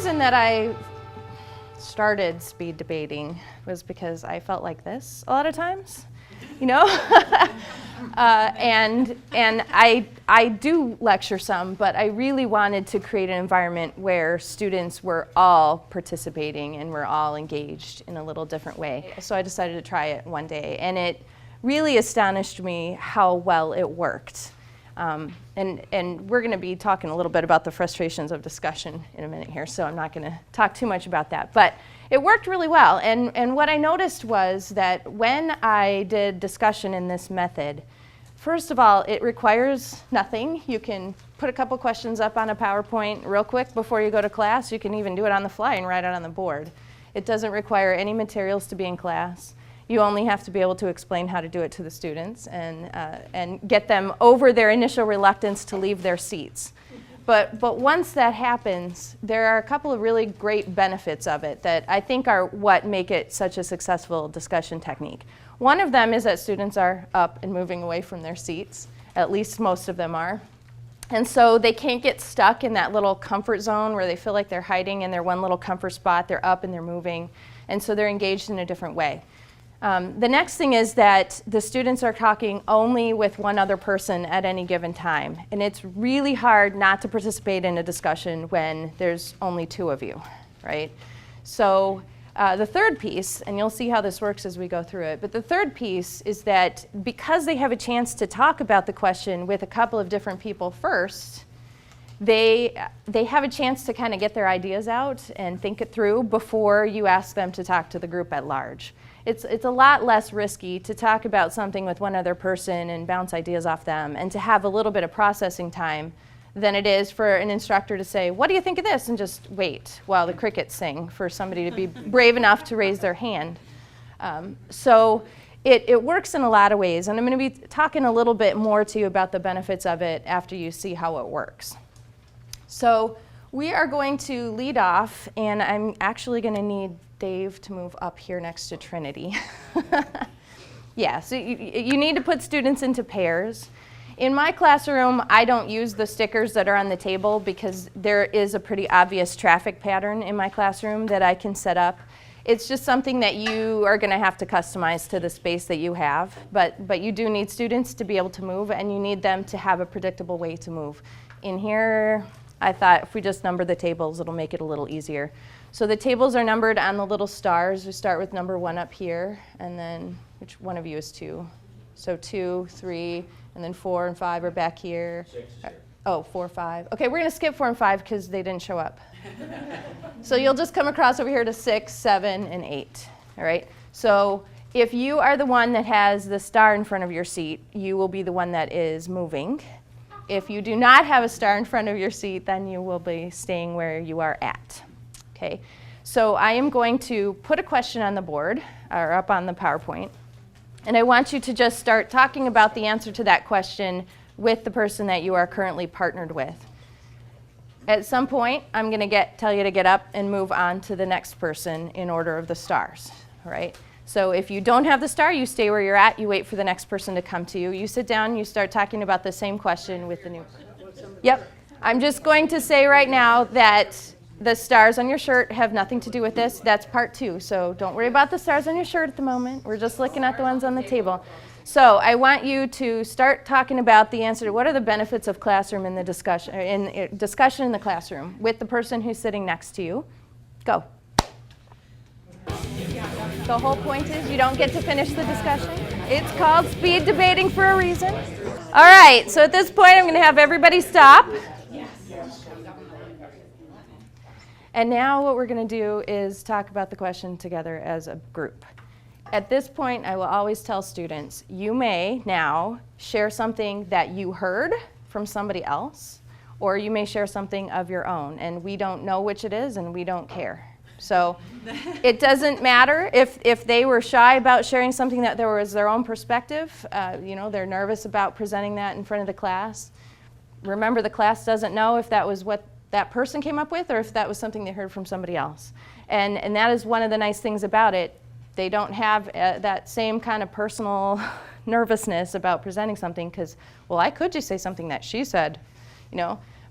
reason that I started speed debating was because I felt like this a lot of times, you know? And I do lecture some, but I really wanted to create an environment where students were all participating and were all engaged in a little different way. So I decided to try it one day, and it really astonished me how well it worked. And we're going to be talking a little bit about the frustrations of discussion in a minute here, so I'm not going to talk too much about that. But it worked really well, and what I noticed was that when I did discussion in this method, first of all, it requires nothing. You can put a couple questions up on a PowerPoint real quick before you go to class. You can even do it on the fly and write it on the board. It doesn't require any materials to be in class. You only have to be able to explain how to do it to the students and get them over their initial reluctance to leave their seats. But once that happens, there are a couple of really great benefits of it that I think are what make it such a successful discussion technique. One of them is that students are up and moving away from their seats. At least most of them are. And so they can't get stuck in that little comfort zone where they feel like they're hiding in their one little comfort spot. They're up and they're moving. And so they're engaged in a different way. The next thing is that the students are talking only with one other person at any given time. And it's really hard not to participate in a discussion when there's only two of you, right? So the third piece, and you'll see how this works as we go through it, but the third piece is that because they have a chance to talk about the question with a couple of different people first, they have a chance to kind of get their ideas out and think it through before you ask them to talk to the group at large. It's a lot less risky to talk about something with one other person and bounce ideas off them and to have a little bit of processing time than it is for an instructor to say, what do you think of this? And just wait while the crickets sing for somebody to be brave enough to raise their hand. So it works in a lot of ways, and I'm going to be talking a little bit more to you about the benefits of it after you see how it works. So we are going to lead off, and I'm actually going to need Dave to move up here next to Trinity. Yeah, so you need to put students into pairs. In my classroom, I don't use the stickers that are on the table because there is a pretty obvious traffic pattern in my classroom that I can set up. It's just something that you are going to have to customize to the space that you have. But you do need students to be able to move, and you need them to have a predictable way to move. In here, I thought if we just number the tables, it'll make it a little easier. So the tables are numbered on the little stars. We start with number 1 up here, and then which one of you is 2? So 2, 3, and then 4 and 5 are back here. 6 here. Oh, 4, 5. Okay, we're going to skip 4 and 5 because they didn't show up. So you'll just come across over here to 6, 7, and 8. All right. So if you are the one that has the star in front of your seat, you will be the one that is moving. If you do not have a star in front of your seat, then you will be staying where you are at. Okay, so I am going to put a question on the board, or up on the PowerPoint, and I want you to just start talking about the answer to that question with the person that you are currently partnered with. At some point, I'm going to tell you to get up and move on to the next person in order of the stars, all right? So if you don't have the star, you stay where you're at, you wait for the next person to come to you. You sit down, you start talking about the same question with the new person. Yep, I'm just going to say right now that the stars on your shirt have nothing to do with this. That's part 2, so don't worry about the stars on your shirt at the moment. We're just looking at the ones on the table. So I want you to start talking about the answer to what are the benefits of classroom in the discussion in the classroom with the person who's sitting next to you. Go. The whole point is you don't get to finish the discussion. It's called speed debating for a reason. All right, so at this point I'm going to have everybody stop. And now what we're going to do is talk about the question together as a group. At this point, I will always tell students, you may now share something that you heard from somebody else, or you may share something of your own, and we don't know which it is, and we don't care. So it doesn't matter if they were shy about sharing something that there was their own perspective. They're nervous about presenting that in front of the class. Remember, the class doesn't know if that was what that person came up with or if that was something they heard from somebody else. And that is one of the nice things about it. They don't have that same kind of personal nervousness about presenting something because, well, I could just say something that she said,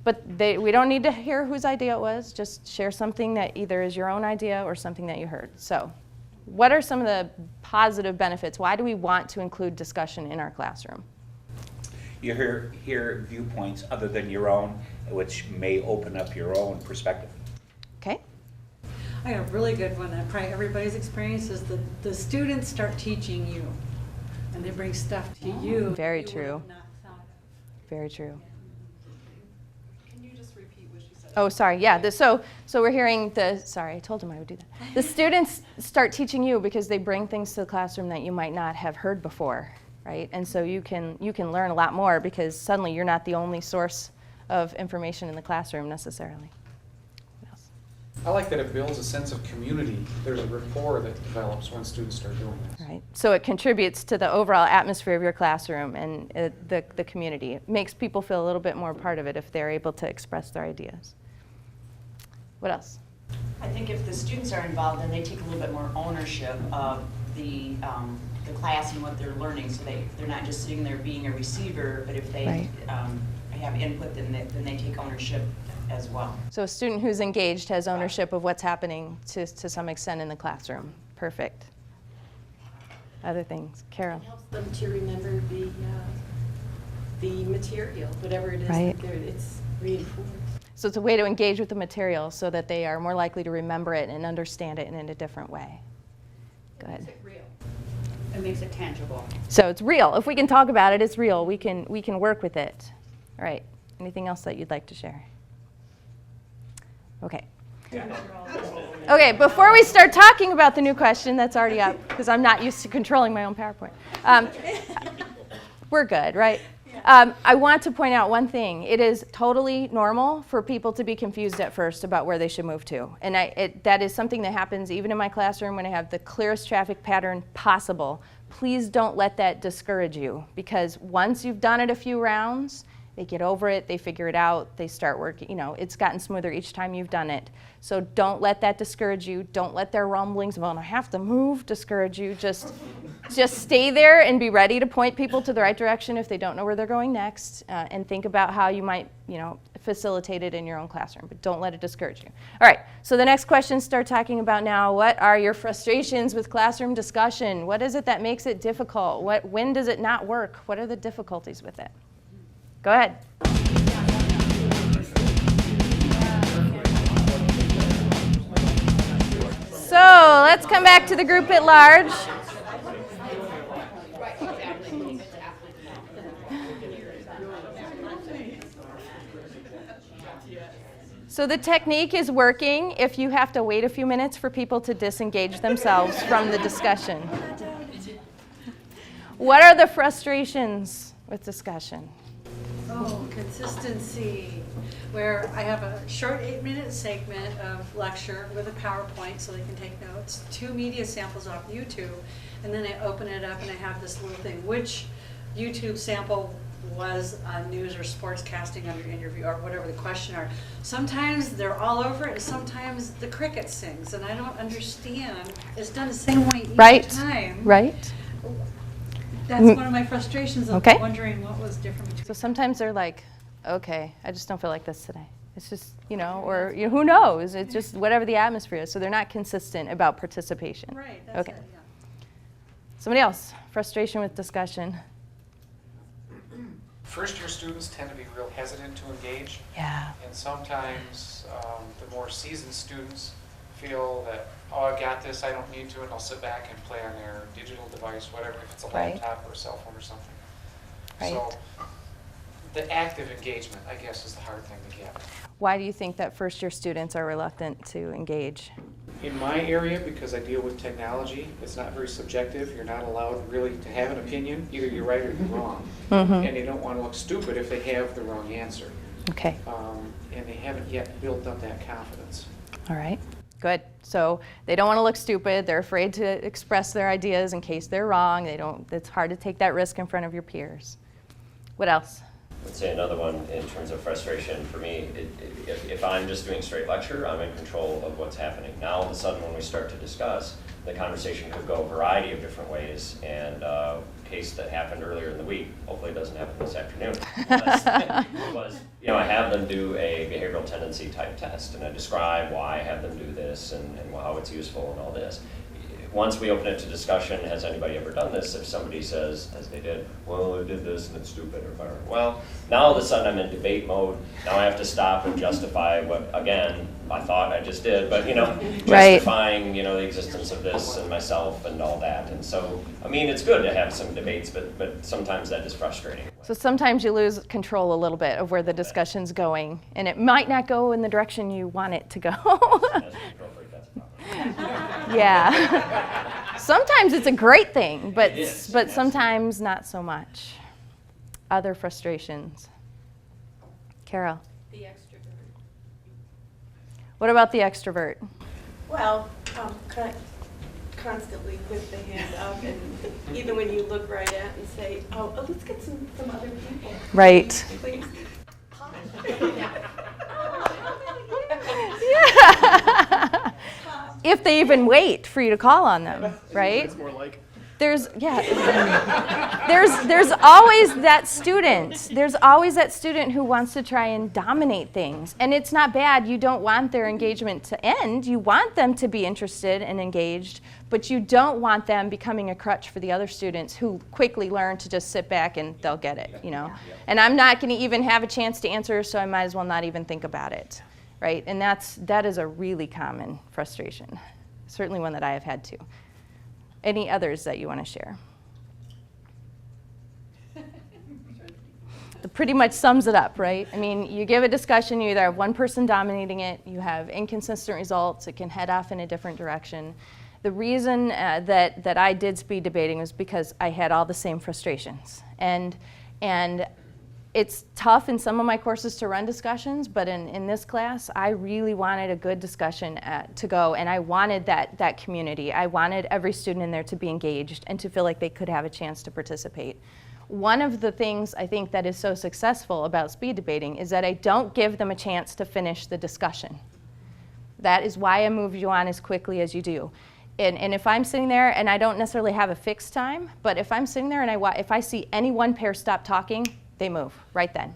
But we don't need to hear whose idea it was. Just share something that either is your own idea or something that you heard. So what are some of the positive benefits? Why do we want to include discussion in our classroom? You hear viewpoints other than your own, which may open up your own perspective. Okay. I got a really good one that probably everybody's experience is that the students start teaching you, and they bring stuff to you. Very you true. would have not thought of. Very true. Can you just repeat what she said? Oh, sorry. Yeah. So we're hearing sorry, I told him I would do that. The students start teaching you because they bring things to the classroom that you might not have heard before, right? And so you can learn a lot more because suddenly you're not the only source of information in the classroom necessarily. What else? I like that it builds a sense of community. There's a rapport that develops when students start doing this. Right. So it contributes to the overall atmosphere of your classroom and the community. It makes people feel a little bit more part of it if they're able to express their ideas. What else? I think if the students are involved, then they take a little bit more ownership of the class and what they're learning, so they're not just sitting there being a receiver, but if they Right. have input, then they take ownership as well. So a student who's engaged has ownership of what's happening to some extent in the classroom. Perfect. Other things. Carol? It helps them to remember the material, whatever it is Right. that it's reinforced. So it's a way to engage with the material so that they are more likely to remember it and understand it in a different way. Go ahead. It makes it tangible. So it's real. If we can talk about it, it's real. We can work with it. All right. Anything else that you'd like to share? Okay. Okay, before we start talking about the new question that's already up, because I'm not used to controlling my own PowerPoint, we're good, right? I want to point out one thing. It is totally normal for people to be confused at first about where they should move to. And that is something that happens even in my classroom when I have the clearest traffic pattern possible. Please don't let that discourage you, because once you've done it a few rounds, they get over it, they figure it out, they start working. It's gotten smoother each time you've done it. So don't let that discourage you. Don't let their rumblings about I have to move discourage you. Just stay there and be ready to point people to the right direction if they don't know where they're going next, and think about how you might, facilitate it in your own classroom, but don't let it discourage you. All right, so the next question, start talking about now, what are your frustrations with classroom discussion? What is it that makes it difficult? When does it not work? What are the difficulties with it? Go ahead. So let's come back to the group at large. So the technique is working if you have to wait a few minutes for people to disengage themselves from the discussion. What are the frustrations with discussion? Oh, consistency, where I have a short 8-minute segment of lecture with a PowerPoint so they can take notes, 2 media samples off YouTube, and then I open it up and I have this little thing. Which YouTube sample was on news or sportscasting under interview or whatever the question are. Sometimes they're all over it, and sometimes the cricket sings, and I don't understand. It's done the same way each time. Right. That's one of my frustrations of Okay. wondering what was different between. So sometimes they're like, okay, I just don't feel like this today. It's just, or who knows? It's just whatever the atmosphere is. So they're not consistent about participation. Right, that's Okay. it, yeah. Somebody else, frustration with discussion. First-year students tend to be real hesitant to engage, Yeah. and sometimes the more seasoned students feel that, oh, I got this, I don't need to, and they'll sit back and play on their digital device, whatever, if it's a Right. laptop or a cell phone or something. Right. So the active engagement, I guess, is the hard thing to get. Why do you think that first-year students are reluctant to engage? In my area, because I deal with technology, it's not very subjective. You're not allowed really to have an opinion. Either you're right or you're wrong. Mm-hmm. And they don't want to look stupid if they have the wrong answer. Okay. And they haven't yet built up that confidence. All right. Good. So they don't want to look stupid. They're afraid to express their ideas in case they're wrong. It's hard to take that risk in front of your peers. What else? I'd say another one in terms of frustration for me, if I'm just doing straight lecture, I'm in control of what's happening. Now all of a sudden when we start to discuss, the conversation could go a variety of different ways, and case that happened earlier in the week, hopefully it doesn't happen this afternoon, was, I have them do a behavioral tendency type test, and I describe why I have them do this and how it's useful and all this. Once we open it to discussion, has anybody ever done this? If somebody says, as they did, well, I did this and it's stupid or whatever. Well, now all of a sudden I'm in debate mode. Now I have to stop and justify what, again, I thought I just did, but, Right. justifying, the existence of this and myself and all that. And so, I mean, it's good to have some debates, but sometimes that is frustrating. So sometimes you lose control a little bit of where the discussion's going, and it might not go in the direction you want it to go. As a control freak, that's a problem. Yeah. Sometimes it's a great thing, but It is, but absolutely. sometimes not so much. Other frustrations. Carol, The extrovert. what about the extrovert? Well, constantly with the hand up, and even when you look right at and say, oh, let's get some other people. Right. Please. Yeah. If they even wait for you to call on them, right? It's more like. There's always that student. There's always that student who wants to try and dominate things. And it's not bad. You don't want their engagement to end. You want them to be interested and engaged, but you don't want them becoming a crutch for the other students who quickly learn to just sit back and they'll get it, And I'm not going to even have a chance to answer, so I might as well not even think about it, right? And that is a really common frustration, certainly one that I have had too. Any others that you want to share? That pretty much sums it up, right? I mean, you give a discussion, you either have one person dominating it, you have inconsistent results, it can head off in a different direction. The reason that I did speed debating was because I had all the same frustrations. And it's tough in some of my courses to run discussions, but in this class, I really wanted a good discussion to go, and I wanted that community. I wanted every student in there to be engaged and to feel like they could have a chance to participate. One of the things I think that is so successful about speed debating is that I don't give them a chance to finish the discussion. That is why I move you on as quickly as you do. And if I'm sitting there and I don't necessarily have a fixed time, but if I'm sitting there and if I see any one pair stop talking, they move right then.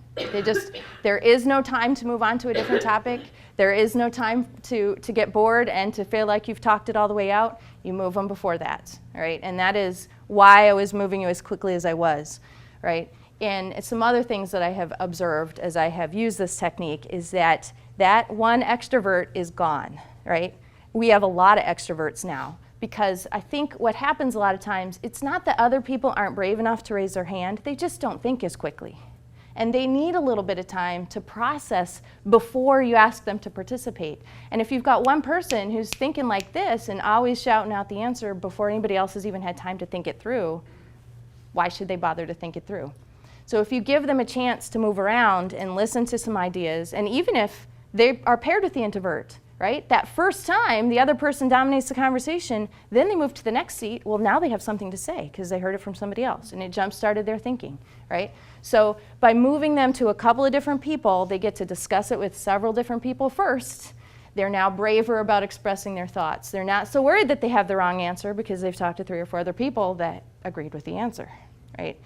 There is no time to move on to a different topic. There is no time to get bored and to feel like you've talked it all the way out. You move them before that, all right? And that is why I was moving you as quickly as I was, right? And some other things that I have observed as I have used this technique is that one extrovert is gone, right? We have a lot of extroverts now. Because I think what happens a lot of times, it's not that other people aren't brave enough to raise their hand, they just don't think as quickly. And they need a little bit of time to process before you ask them to participate. And if you've got one person who's thinking like this and always shouting out the answer before anybody else has even had time to think it through, why should they bother to think it through? So if you give them a chance to move around and listen to some ideas, and even if they are paired with the introvert, right? That first time the other person dominates the conversation, then they move to the next seat. Well, now they have something to say because they heard it from somebody else and it jump-started their thinking, right? So by moving them to a couple of different people, they get to discuss it with several different people first. They're now braver about expressing their thoughts. They're not so worried that they have the wrong answer because they've talked to 3 or 4 other people that agreed with the answer, right?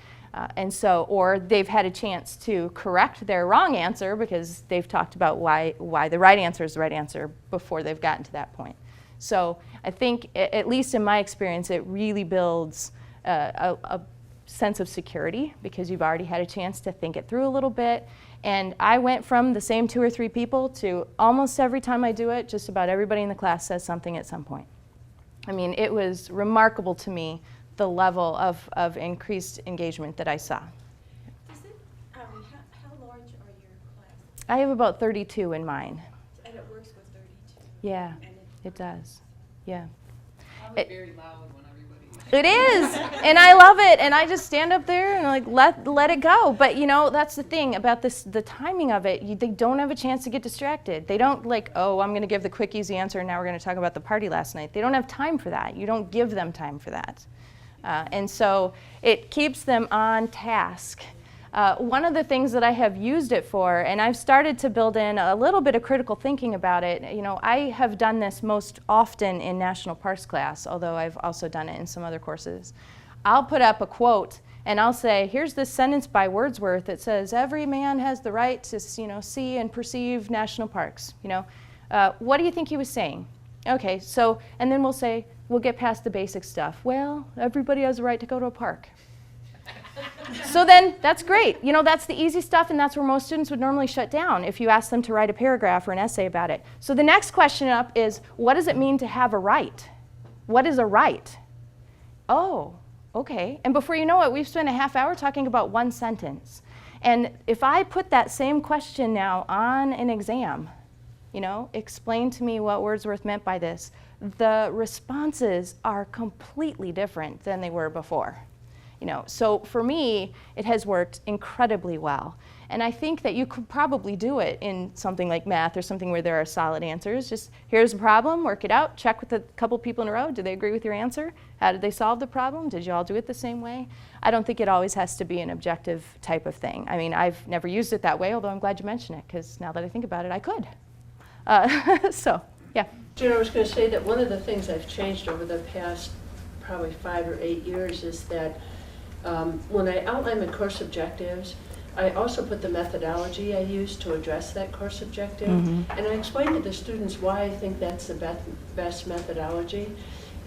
Or they've had a chance to correct their wrong answer because they've talked about why the right answer is the right answer before they've gotten to that point. So I think, at least in my experience, it really builds a sense of security because you've already had a chance to think it through a little bit. And I went from the same 2 or 3 people to almost every time I do it, just about everybody in the class says something at some point. I mean, it was remarkable to me the level of increased engagement that I saw. How large are your classes? I have about 32 in mine. And it works with 32? Yeah, And it does. Yeah. Probably very loud when everybody. It is, and I love it, and I just stand up there and let it go. But that's the thing about this, the timing of it. They don't have a chance to get distracted. They don't oh, I'm going to give the quick, easy answer, and now we're going to talk about the party last night. They don't have time for that. You don't give them time for that. And so it keeps them on task. One of the things that I have used it for, and I've started to build in a little bit of critical thinking about it, I have done this most often in National Parks class, although I've also done it in some other courses. I'll put up a quote and I'll say, here's this sentence by Wordsworth that says, every man has the right to, see and perceive national parks. What do you think he was saying? Okay, so, and then we'll get past the basic stuff. Well, everybody has a right to go to a park. So then, that's great. That's the easy stuff, and that's where most students would normally shut down if you ask them to write a paragraph or an essay about it. So the next question up is, what does it mean to have a right? What is a right? Oh, okay. And before you know it, we've spent a half hour talking about one sentence. And if I put that same question now on an exam, explain to me what Wordsworth meant by this, the responses are completely different than they were before. So for me, it has worked incredibly well. And I think that you could probably do it in something like math or something where there are solid answers. Just here's a problem, work it out, check with a couple people in a row. Do they agree with your answer? How did they solve the problem? Did you all do it the same way? I don't think it always has to be an objective type of thing. I mean, I've never used it that way, although I'm glad you mentioned it, because now that I think about it, I could. So, yeah. I was going to say that one of the things I've changed over the past probably 5 or 8 years is that when I outline my course objectives, I also put the methodology I use to address that course objective. And I explain to the students why I think that's the best methodology.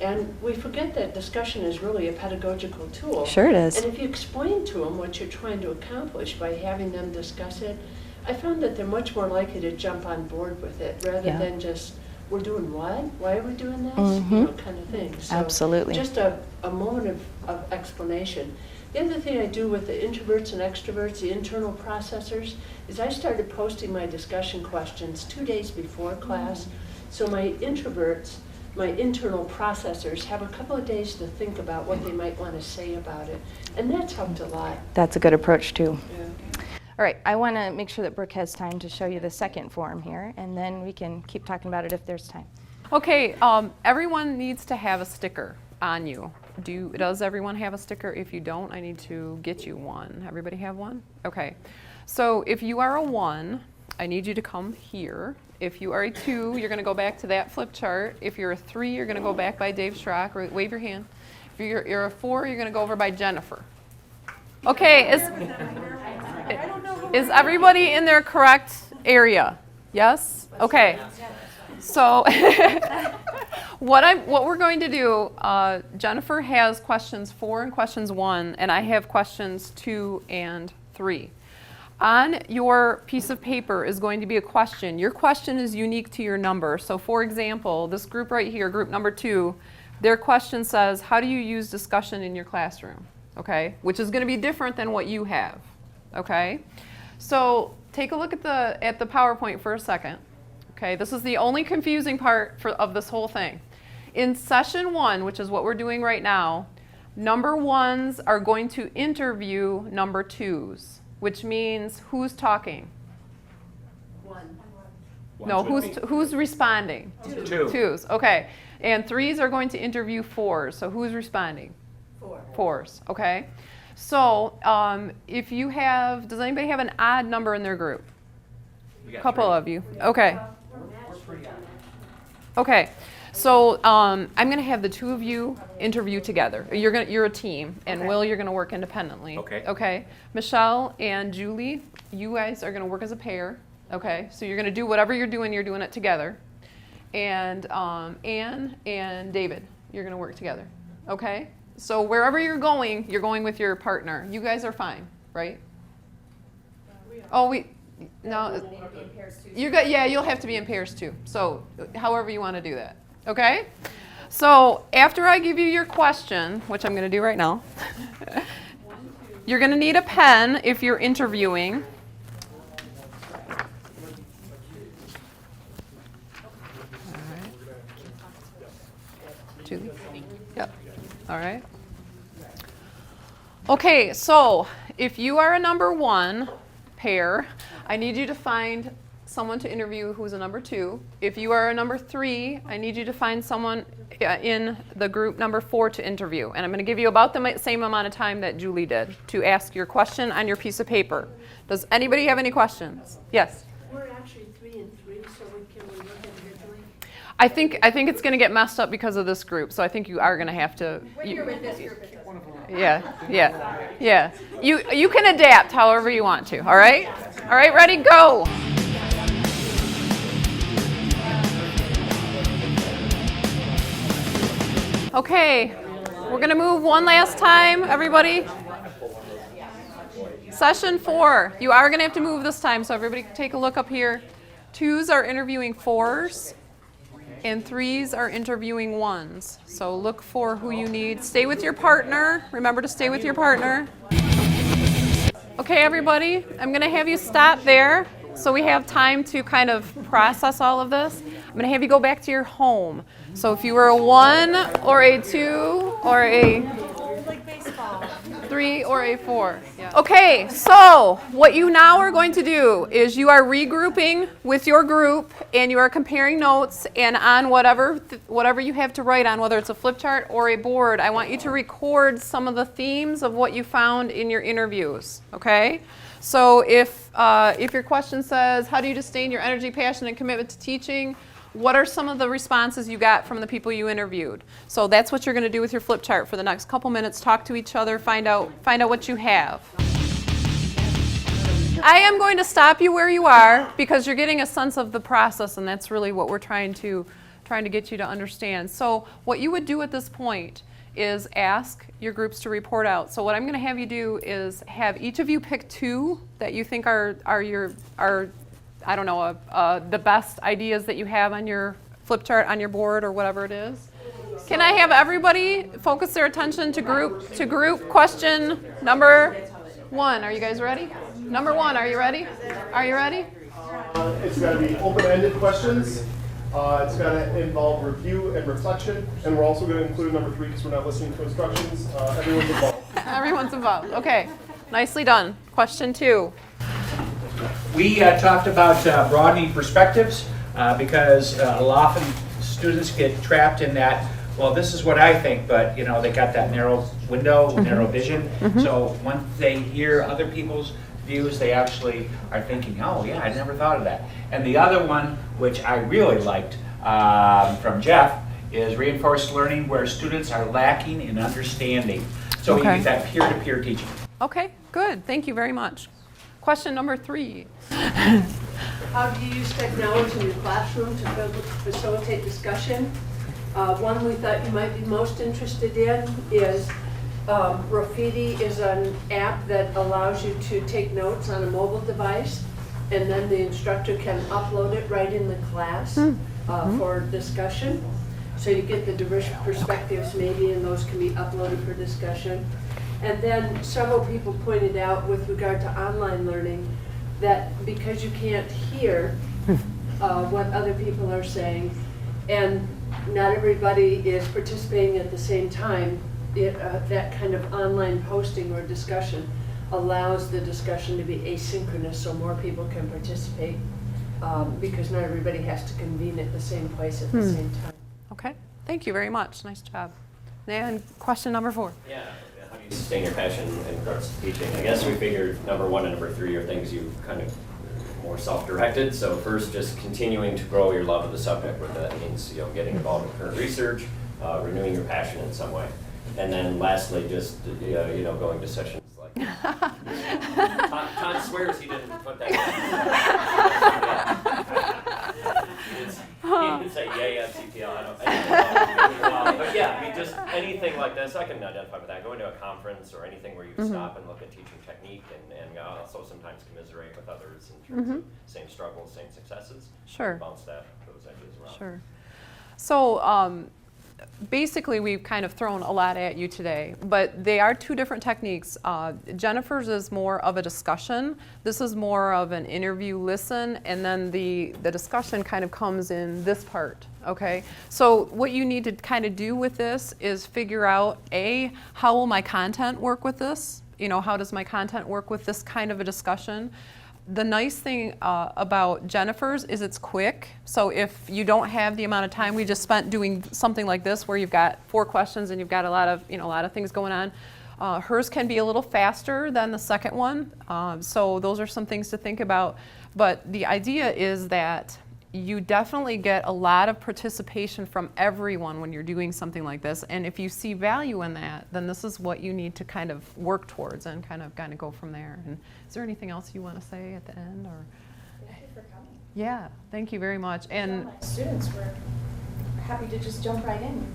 And we forget that discussion is really a pedagogical tool. Sure it is. And if you explain to them what you're trying to accomplish by having them discuss it, I found that they're much more likely to jump on board with it rather than just, we're doing what? Why are we doing this? Kind of thing. So Absolutely. Just a moment of explanation. The other thing I do with the introverts and extroverts, the internal processors, is I started posting my discussion questions 2 days before class. So my introverts, my internal processors, have a couple of days to think about what they might want to say about it. And that's helped a lot. That's a good approach, too. Yeah. All right, I want to make sure that Brooke has time to show you the second form here, and then we can keep talking about it if there's time. Okay, everyone needs to have a sticker on you. Does everyone have a sticker? If you don't, I need to get you one. Everybody have one? Okay. So if you are a 1, I need you to come here. If you are a 2, you're going to go back to that flip chart. If you're a 3, you're going to go back by Dave Schrock, or wave your hand. If you're a 4, you're going to go over by Jennifer. Okay, is everybody in their correct area? Yes? Okay. So what we're going to do, Jennifer has questions 4 and questions 1, and I have questions 2 and 3. On your piece of paper is going to be a question. Your question is unique to your number. So for example, this group right here, group number 2, their question says, how do you use discussion in your classroom? Okay, which is going to be different than what you have. Okay, so take a look at the PowerPoint for a second. Okay, this is the only confusing part of this whole thing. In session 1, which is what we're doing right now, number 1s are going to interview number 2s, which means who's talking? 1. No, who's responding? 2. 2s, okay. And 3s are going to interview 4s, so who's responding? 4s, okay. So if you have, does anybody have an odd number in their group? A couple of you, okay. Okay, so I'm going to have the 2 of you interview together. You're a team, and Will, you're going to work independently. Okay. Okay. Michelle and Julie, you guys are going to work as a pair. Okay, so you're going to do whatever you're doing it together. And Anne and David, you're going to work together. Okay. So wherever you're going with your partner. You guys are fine, right? You'll have to be in pairs too. So however you want to do that. Okay? So after I give you your question, which I'm going to do right now, you're going to need a pen if you're interviewing. All right. Julie? Yep. All right. Okay, so if you are a number 1 pair, I need you to find someone to interview who's a number 2. If you are a number 3, I need you to find someone in the group number 4 to interview. And I'm going to give you about the same amount of time that Julie did to ask your question on your piece of paper. Does anybody have any questions? Yes? We're actually 3 and 3, so can we look individually? I think it's going to get messed up because of this group, so I think you are going to have to. When you're with this group, it doesn't matter. Yeah. You can adapt however you want to, all right? All right, ready, go. Okay, we're gonna move one last time, everybody. Session 4, you are gonna have to move this time, so everybody take a look up here. 2s are interviewing 4s, and 3s are interviewing 1s. So look for who you need. Stay with your partner. Remember to stay with your partner. Okay, everybody, I'm gonna have you stop there so we have time to kind of process all of this. I'm gonna have you go back to your home. So if you were a 1 or a 2 or a 3 or a 4. Okay, so what you now are going to do is you are regrouping with your group and you are comparing notes, and on whatever you have to write on, whether it's a flip chart or a board, I want you to record some of the themes of what you found in your interviews, okay? So if your question says, how do you sustain your energy, passion, and commitment to teaching? What are some of the responses you got from the people you interviewed? So that's what you're going to do with your flip chart for the next couple minutes. Talk to each other, find out what you have. I am going to stop you where you are because you're getting a sense of the process, and that's really what we're trying to get you to understand. So what you would do at this point is ask your groups to report out. So what I'm going to have you do is have each of you pick 2 that you think are I don't know, the best ideas that you have on your flip chart, on your board, or whatever it is. Can I have everybody focus their attention to group question number 1? Are you guys ready? Number 1, are you ready? Are you ready? It's got to be open-ended questions. It's got to involve review and reflection. And we're also going to include number 3 because we're not listening to instructions. Everyone's involved. Everyone's involved. Okay. Nicely done. Question 2. We talked about broadening perspectives because often students get trapped in that, well, this is what I think, but they got that narrow window, narrow vision. So once they hear other people's views, they actually are thinking, oh yeah, I never thought of that. And the other one, which I really liked from Jeff, is reinforced learning where students are lacking in understanding. So we use that peer-to-peer teaching. Okay, good. Thank you very much. Question number 3. How do you use technology in your classroom to facilitate discussion? One we thought you might be most interested in is Graffiti is an app that allows you to take notes on a mobile device, and then the instructor can upload it right in the class for discussion. So you get the diverse perspectives maybe, and those can be uploaded for discussion. And then several people pointed out with regard to online learning that because you can't hear what other people are saying, and not everybody is participating at the same time, that kind of online posting or discussion allows the discussion to be asynchronous so more people can participate because not everybody has to convene at the same place at the same time. Okay, thank you very much. Nice job. And question number 4. Yeah, how do you sustain your passion in regards to teaching? I guess we figured number 1 and number 3 are things you kind of more self-directed. So first, just continuing to grow your love of the subject, whether that means getting involved in current research, renewing your passion in some way. And then lastly, just going to sessions like Todd swears he didn't put that in. He didn't say TPL. I don't. But yeah, I mean, just anything like this, I can identify with that. Going to a conference or anything where you stop and look at teaching technique and also sometimes commiserate with others in terms of same struggles, same successes. Sure. Bounce those ideas around. Sure. So basically, we've kind of thrown a lot at you today, but they are 2 different techniques. Jennifer's is more of a discussion. This is more of an interview listen, and then the discussion kind of comes in this part, okay? So what you need to kind of do with this is figure out, A, how will my content work with this? How does my content work with this kind of a discussion? The nice thing about Jennifer's is it's quick. So if you don't have the amount of time we just spent doing something like this, where you've got 4 questions and you've got a lot of things going on, hers can be a little faster than the second one. So those are some things to think about. But the idea is that you definitely get a lot of participation from everyone when you're doing something like this. And if you see value in that, then this is what you need to kind of work towards and kind of go from there. And is there anything else you want to say at the end? Or Thank you for coming. yeah, thank you very much. And My students were happy to just jump right in.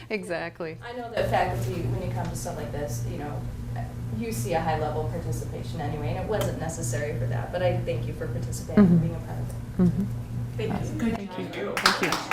exactly. I know that faculty, when you come to stuff like this, you see a high level participation anyway, and it wasn't necessary for that, but I thank you for participating and being a part of it. Mm-hmm. Thank you. Thank you. Thank you.